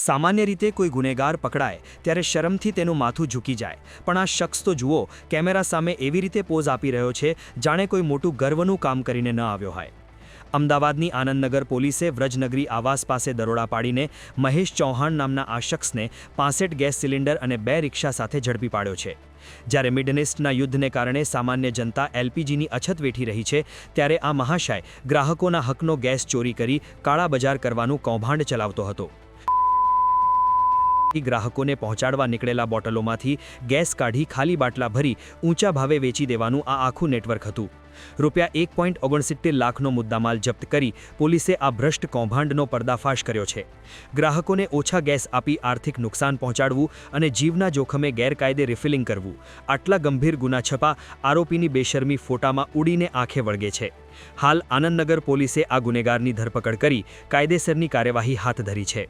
સામાન્ય રીતે કોઈ ગુનેગાર પકડાય ત્યારે શરમથી તેનું માથું ઝૂકી જાય, પણ આ શખ્સ તો જુઓ, કેમેરા સામે એવી રીતે પોઝ આપી રહ્યો છે જાણે કોઈ મોટું ગર્વનું કામ કરીને ન આવ્યો હોય। અમદાવાદની આનંદનગર પોલીસે વ્રજનગરી આવાસ પાસે દરોડા પાડીને મહેશ ચૌહાણ નામના આ શખ્સને 65 ગેસ સિલિન્ડર અને 2 રિક્ષા સાથે ઝડપી પાડ્યો છે। જ્યારે મિડલ ઈસ્ટના યુદ્ધને કારણે સામાન્ય જનતા એલપીજીની અછત વેઠી રહી છે, ત્યારે આ મહાશય ગ્રાહકોના હકનો ગેસ ચોરી કરી કાળા બજાર કરવાનું કૌભાંડ ચલાવતો હતો। ગ્રાહકોને પહોંચાડવા નીકળેલા બોટલોમાંથી ગેસ કાઢી ખાલી બાટલા ભરી ઊંચા ભાવે વેચી દેવાનું આ આખું નેટવર્ક હતું। રૂપિયા 1.69 લાખનો મુદ્દામાલ જપ્ત કરી પોલીસે આ ભ્રષ્ટ કૌભાંડનો પર્દાફાશ કર્યો છે। ગ્રાહકોને ઓછા ગેસ આપી આર્થિક નુકસાન પહોંચાડવું અને જીવના જોખમે ગેરકાયદે રિફિલિંગ કરવું, આટલા ગંભીર ગુના છપા આરોપીની બેશરમી ફોટામાં ઉડીને આંખે વળગે છે। હાલ આનંદનગર પોલીસે આ ગુનેગારની ધરપકડ કરી કાયદેસરની કાર્યવાહી હાથ ધરી છે।